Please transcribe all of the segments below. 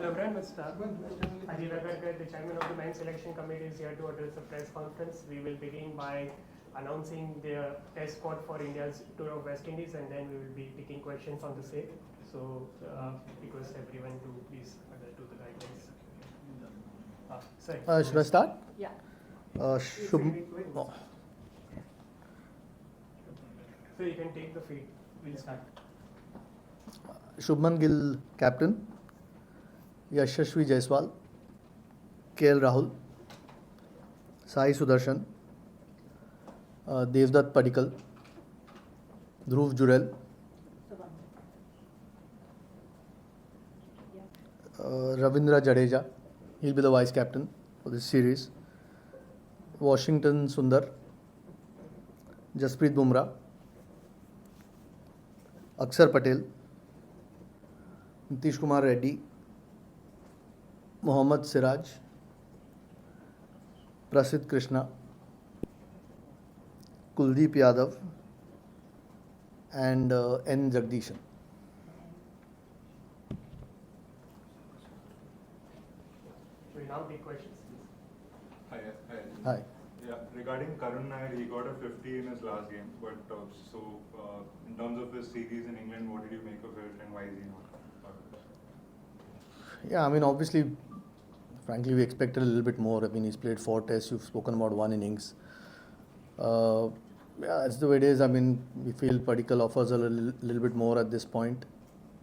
Hello everyone, Mr. Ajit Agarkar, the chairman of the men's selection committee, is here to address the press conference. We will begin by announcing the test squad for India's tour of West Indies, and then we will be taking questions on the same. So request everyone to please adhere to the guidelines. Should I start? Yeah. So you can take the feed. We'll start. Shubman Gill, captain. Yashashvi Jaiswal, KL Rahul, Sai Sudarshan, Devdutt Padikkal, Dhruv Jurel, Ravindra Jadeja, he'll be the vice captain for this series. Washington Sundar, Jasprit Bumrah, Akshar Patel, Nitish Kumar Reddy, Mohammad Siraj, Prasidh Krishna, Kuldeep Yadav, and N. Jagdishan. We now take questions. Hi. Yeah, regarding Karun Nair, he got a 50 in his last game. But in terms of his series in England, what did you make of it, and why is he not part of this? Yeah, I mean, obviously, frankly, we expected a little bit more. I mean, he's played 4 tests. You've spoken about 1 innings. Yeah, that's the way it is. I mean, we feel Padikkal offers a little bit more at this point.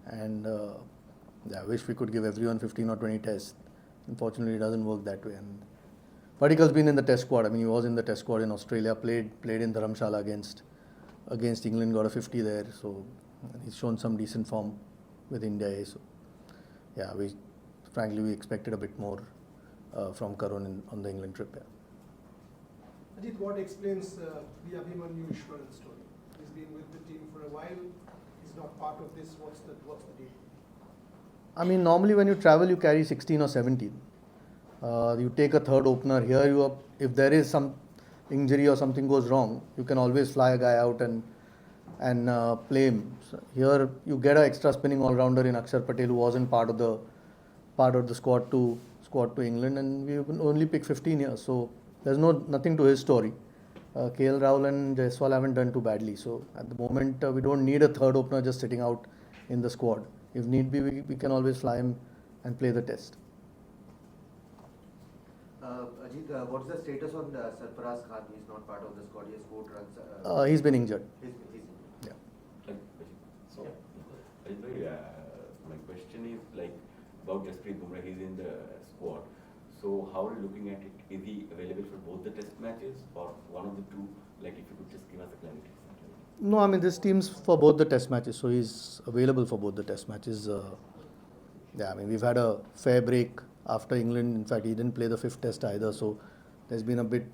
And yeah, I wish we could give everyone 15 or 20 tests. Unfortunately, it doesn't work that way. And Padikkal's been in the test squad. I mean, he was in the test squad in Australia, played in Dharamshala against England, got a 50 there. So he's shown some decent form with India. So yeah, frankly, we expected a bit more from Karun on the England trip. Yeah. Ajit, what explains the Abhimanyu Easwaran story? He's been with the team for a while. He's not part of this. What's the deal? I mean, normally when you travel, you carry 16 or 17. You take a third opener. Here, if there is some injury or something goes wrong, you can always fly a guy out and play him. So here, you get an extra spinning all-rounder in Akshar Patel, who wasn't part of the squad to England, and we only pick 15 years. So there's nothing to his story. KL Rahul and Jaiswal haven't done too badly. So at the moment, we don't need a third opener just sitting out in the squad. If need be, we can always fly him and play the test. Ajit, what's the status on Sarfaraz Khan? He's not part of the squad. He has 4 runs. He's been injured. He's Yeah. So, my question is about Jasprit Bumrah. He's in the squad. So how are you looking at it? Is he available for both the test matches or one of the two? If you could just give us a clarity. No, I mean, this team's for both the test matches, so he's available for both the test matches. Yeah, I mean, we've had a fair break after England. In fact, he didn't play the 5th test either, so there's been a bit,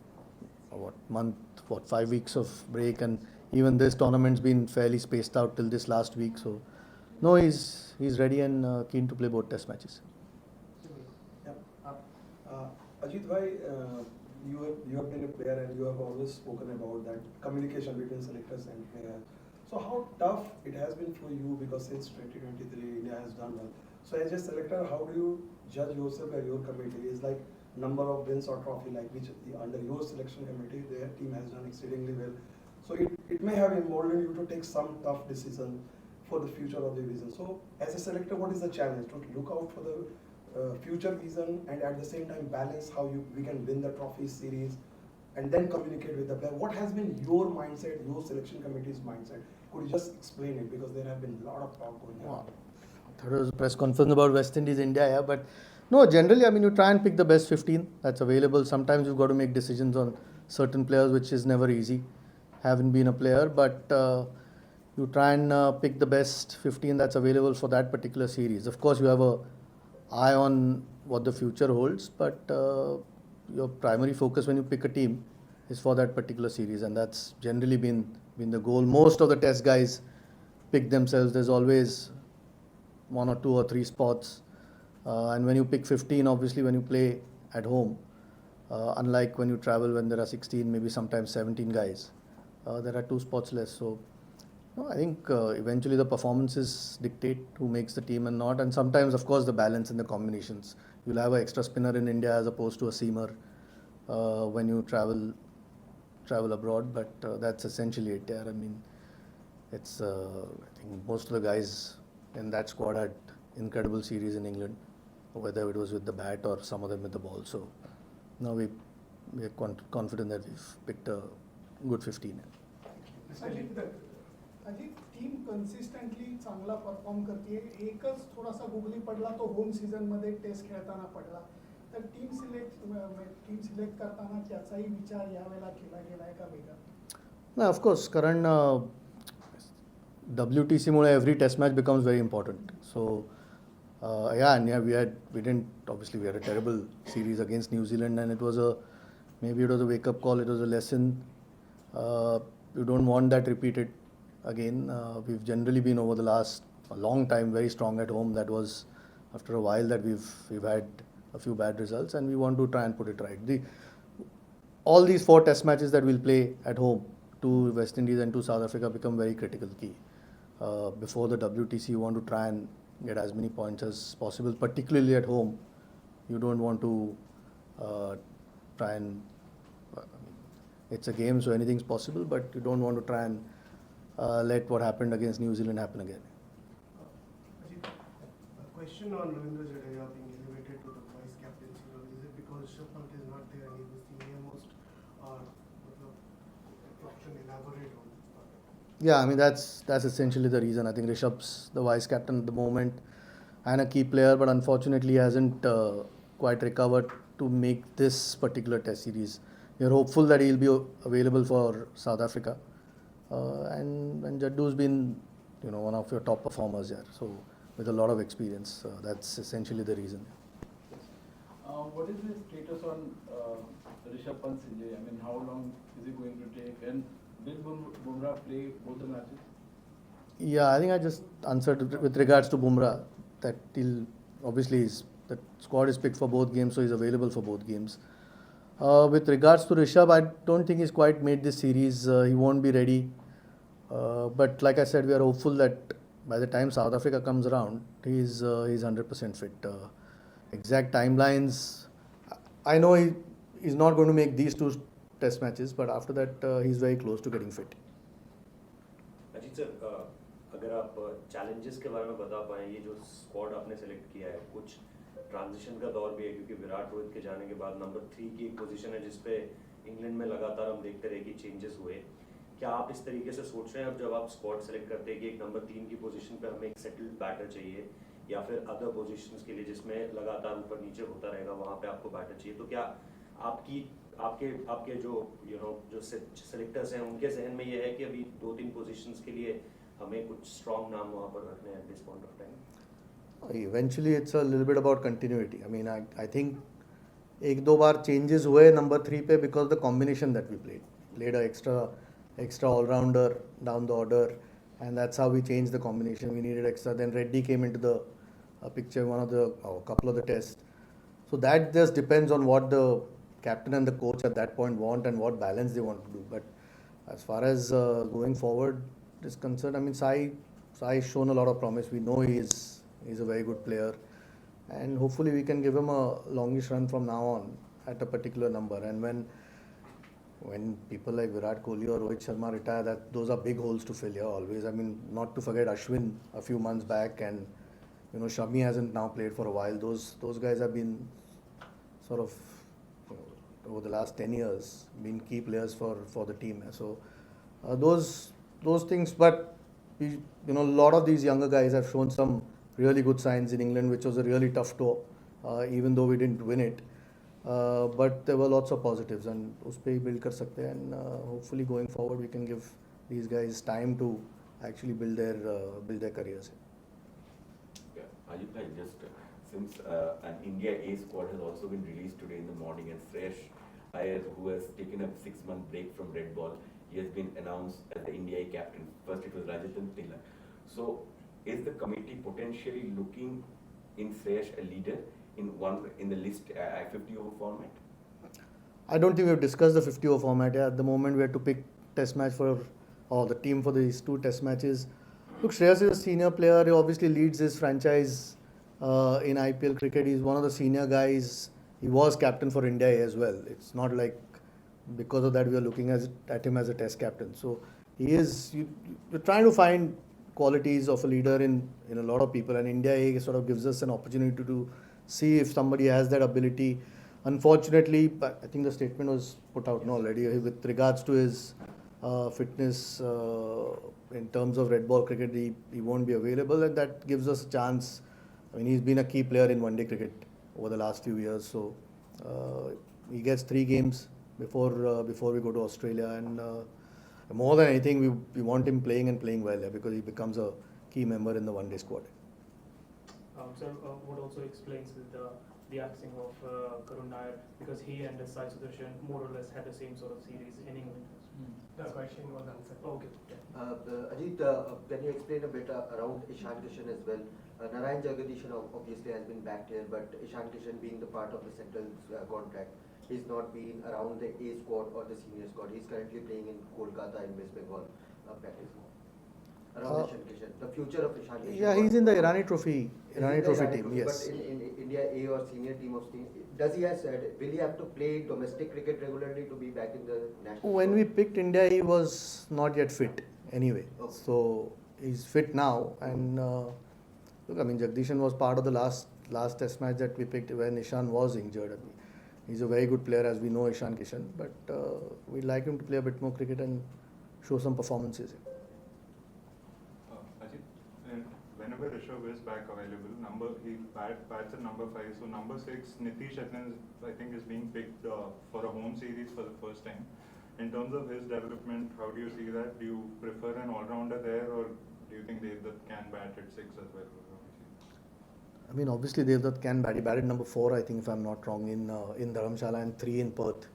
5 weeks of break, and even this tournament's been fairly spaced out till this last week. So, no, he's ready and keen to play both test matches. Ajit, why you have been a player and you have always spoken about that communication between selectors and players. So how tough it has been for you, because since 2023 India has done well. So as a selector, how do you judge yourself and your committee? Is number of wins or trophy, which under your selection committee their team has done exceedingly well. So it may have emboldened you to take some tough decision for the future of the division. So as a selector, what is the challenge? To look out for the future vision and at the same time balance how we can win the trophy series and then communicate with the player. What has been your mindset, your selection committee's mindset? Could you just explain it, because there have been a lot of talk going on. Wow. I thought it was a press conference about West Indies, India, yeah, but no, generally, I mean, you try and pick the best 15 that's available. Sometimes you've got to make decisions on certain players, which is never easy. Haven't been a player, but you try and pick the best 15 that's available for that particular series. Of course, you have a eye on what the future holds, but your primary focus when you pick a team is for that particular series, and that's generally been the goal. Most of the test guys pick themselves. There's always 1 or 2 or 3 spots, and when you pick 15, obviously when you play at home, unlike when you travel when there are 16, maybe sometimes 17 guys, there are 2 spots less. So No, I think eventually the performances dictate who makes the team and not, and sometimes, of course, the balance in the combinations. You'll have an extra spinner in India as opposed to a seamer when you travel abroad, but that's essentially it. Yeah, I mean, it's I think most of the guys in that squad had incredible series in England, whether it was with the bat or some of them with the ball. So now we are confident that we've picked a good 15. Ajit team consistently चांगला perform करते. एकच थोडासा googly पडला तो home season मध्ये test खेळताना पडला. तर टीम सिलेक्ट करताना त्याचाही विचार यावेळेला केला गेलाय का वेगळा? No, of course, कारण WTC Mule every test match becomes very important. So we had a terrible series against New Zealand, and maybe it was a wake up call. It was a lesson. You don't want that repeated again. We've generally been over the last a long time very strong at home. That was after a while that we've had a few bad results, and we want to try and put it right. All these 4 test matches that we'll play at home to West Indies and to South Africa become very critical key. Before the WTC, you want to try and get as many points as possible, particularly at home. You don't want to try and it's a game, so anything's possible, but you don't want to try and let what happened against New Zealand happen again. Ajit, a question on Ravindra Jadeja being elevated to the vice captaincy role. Is it because Rishabh Pant is not there and he was the most, or if you can elaborate on this? Yeah, I mean that's essentially the reason. I think Rishabh's the vice captain at the moment and a key player, but unfortunately he hasn't quite recovered to make this particular test series. We are hopeful that he'll be available for South Africa, and Jaddu's been one of your top performers here, so with a lot of experience. That's essentially the reason. What is the status on Rishabh Pant's injury? I mean, how long is it going to take? And will Bumrah play both the matches? Yeah, I think I just answered with regards to Bumrah that the squad is picked for both games, so he's available for both games. With regards to Rishabh, I don't think he's quite made this series. He won't be ready. But like I said, we are hopeful that by the time South Africa comes around, he's 100% fit. Exact timelines, I know he's not going to make these 2 test matches, but after that he's very close to getting fit. Ajit sir, अगर आप challenges के बारे में बता पाएं, ये जो squad आपने सेलेक्ट किया है, कुछ ट्रांजिशन का दौर भी है क्योंकि विराट रोहित के जाने के बाद नंबर 3 की एक पोजीशन है जिसपे इंग्लैंड में लगातार हम देखते रहे कि चेंजेस हुए. क्या आप इस तरीके से सोच रहे हैं अब जब आप स्क्वाड सेलेक्ट करते हैं कि एक नंबर 3 की पोजीशन पे हमें एक सेटल्ड बैटर चाहिए या फिर अदर पोजीशंस के लिए जिसमें लगातार ऊपर नीचे होता रहेगा वहाँ पे आपको बैटर चाहिए, तो क्या आपके जो सेलेक्टर्स हैं उनके जहन में ये है कि अभी 2-3 पोजीशंस के लिए हमें कुछ स्ट्रॉन्ग नाम वहाँ पर रखने हैं at this point of time? Eventually, it's a little bit about continuity. I mean, I think 1-2 bar changes हुए number 3 पे because the combination that we played an extra all-rounder down the order, and that's how we changed the combination. We needed extra. Then Reddy came into the picture couple of the tests. So that just depends on what the captain and the coach at that point want and what balance they want to do. But as far as going forward is concerned, I mean, Sai's shown a lot of promise. We know he's a very good player, and hopefully we can give him a longish run from now on at a particular number. And when people like Virat Kohli or Rohit Sharma retire, those are big holes to fill here always. I mean, not to forget Ashwin a few months back, and Shami hasn't now played for a while. Those guys have been sort of over the last 10 years been key players for the team. So those things, but a lot of these younger guys have shown some really good signs in England, which was a really tough tour, even though we didn't win it. But there were lots of positives, and उस पे ही build कर सकते हैं, and hopefully going forward we can give these guys time to actually build their careers. Yeah, Ajit bhai, just since an India A squad has also been released today in the morning, and Sresh Iyer, who has taken a 6-month break from red ball, he has been announced as the India A captain. First it was Rajatan Tila. So is the committee potentially looking in Sresh a leader in the list 50-over format? I don't think we've discussed the 50-over format. Yeah, at the moment we have to pick test match or the team for these 2 test matches. Look, Shreyas is a senior player. He obviously leads his franchise in IPL cricket. He's one of the senior guys. He was captain for India as well. It's not like because of that we are looking at him as a test captain. So he is. You're trying to find qualities of a leader in a lot of people, and India A sort of gives us an opportunity to see if somebody has that ability. Unfortunately, but I think the statement was put out already with regards to his fitness in terms of red ball cricket. He won't be available, and that gives us a chance. I mean, he's been a key player in one-day cricket over the last few years. So he gets 3 games before we go to Australia, and more than anything, we want him playing and playing well because he becomes a key member in the one-day squad. Sir, what also explains the axing of Karun Nair, because he and Sai Sudarshan more or less had the same sort of series in England. The question was answered. Okay. Ajit, can you explain a bit around Ishan Kishan as well? Narayan Jagdishan obviously has been backed here, but Ishan Kishan being the part of the central contract, he's not been around the A squad or the senior squad. He's currently playing in Kolkata in West Bengal practice. Around Ishan Kishan, the future of Ishan Kishan. Yeah, he's in the Irani Trophy team. Yes. But in India A or senior team of team, does he will he have to play domestic cricket regularly to be back in the national? When we picked India, he was not yet fit anyway. Okay. So he's fit now, and look, I mean, Jagdishan was part of the last test match that we picked when Ishan was injured. I mean, he's a very good player, as we know, Ishan Kishan, but we'd like him to play a bit more cricket and show some performances. Ajit, whenever Rishabh is back available, he bats at number 5. So number 6, Nitish, I think is being picked for a home series for the first time. In terms of his development, how do you see that? Do you prefer an all-rounder there, or do you think Devdutt can bat at 6 as well? I mean, obviously Devdutt can bat. He batted number 4, I think, if I'm not wrong, in Dharamshala, and 3 in Perth.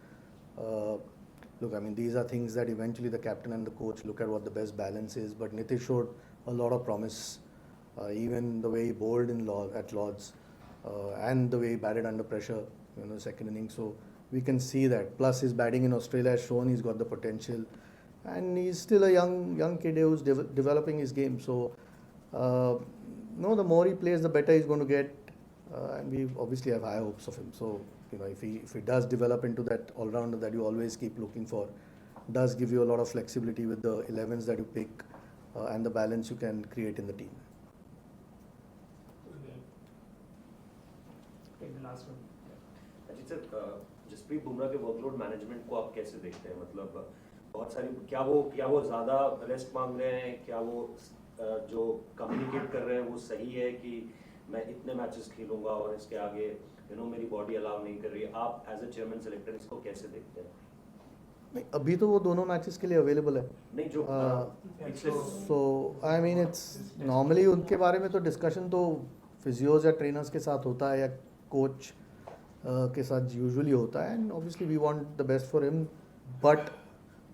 Look, I mean, these are things that eventually the captain and the coach look at what the best balance is. But Nitish showed a lot of promise, even the way he bowled at Lords, and the way he batted under pressure, second innings. So we can see that. Plus, his batting in Australia has shown he's got the potential, and he's still a young kid who's developing his game. So, the more he plays, the better he's going to get, and we obviously have high hopes of him. So, if he does develop into that all-rounder that you always keep looking for, does give you a lot of flexibility with the 11s that you pick and the balance you can create in the team. Take the last one. Ajit sir, Jasprit Bumrah के workload management को आप कैसे देखते हैं? मतलब बहुत सारी क्या वो ज़्यादा रेस्ट मांग रहे हैं, क्या वो जो कम्युनिकेट कर रहे हैं वो सही है कि मैं इतने मैचेस खेलूंगा और इसके आगे मेरी बॉडी अलाउ नहीं कर रही है? आप एज अ चेयरमैन सेलेक्टर इसको कैसे देखते हैं? नहीं, अभी तो वो दोनों मैचेस के लिए अवेलेबल है. नहीं, जो सो आई मीन इट्स नॉर्मली उनके बारे में तो डिस्कशन तो फिजियोज या ट्रेनर्स के साथ होता है या कोच के साथ यूजुअली होता है, and obviously we want the best for him, but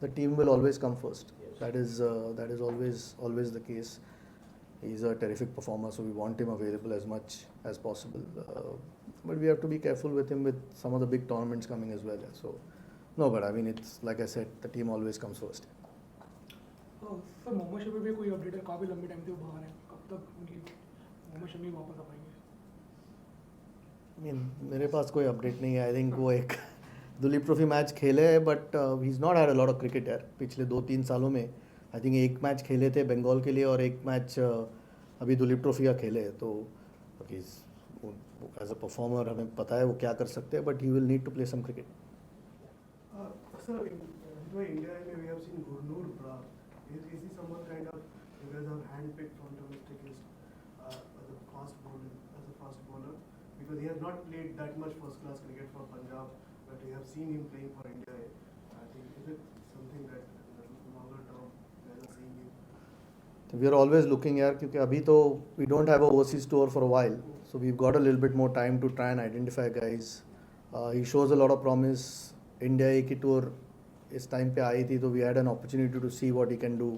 the team will always come first. That is always the case. He's a terrific performer, so we want him available as much as possible. But we have to be careful with him with some of the big tournaments coming as well. So, no, but I mean, it's like I said, the team always comes first. Sir, Mohammed Shami पे कोई update है? काफ़ी लंबे time से वो बाहर है, कब तक उनकी मोहम्मद शमी वापस आ पाएंगे? I mean, मेरे पास कोई अपडेट नहीं है. I think वो एक दुलीप ट्रॉफी मैच खेले हैं, but he is not had a lot of cricket यार. पिछले 2-3 सालों में आई थिंक एक मैच खेले थे बंगाल के लिए और एक मैच अभी दुलीप ट्रॉफी का खेले. तो एज अ परफॉर्मर हमें पता है वो क्या कर सकते हैं, but he will need to play some cricket. Sir, in India, we have seen Bumrah. Is he someone kind of, you guys have handpicked from domestic list as a fast bowler? Because he has not played that much first-class cricket for Punjab, but we have seen him playing for India. I think, is it something that longer term guys are seeing him? We are always looking here क्योंकि अभी तो we don't have a overseas tour for a while, so we've got a little bit more time to try and identify guys. He shows a lot of promise. India A की tour इस time पे आई थी, तो we had an opportunity to see what he can do.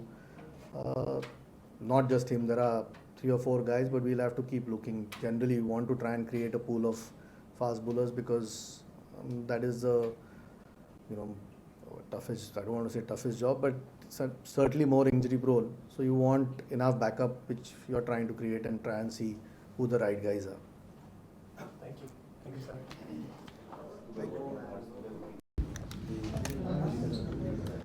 Not just him, there are 3 or 4 guys, but we'll have to keep looking. Generally, we want to try and create a pool of fast bowlers because that is the toughest, I don't want to say toughest job, but certainly more injury prone. So you want enough backup, which you are trying to create and try and see who the right guys are.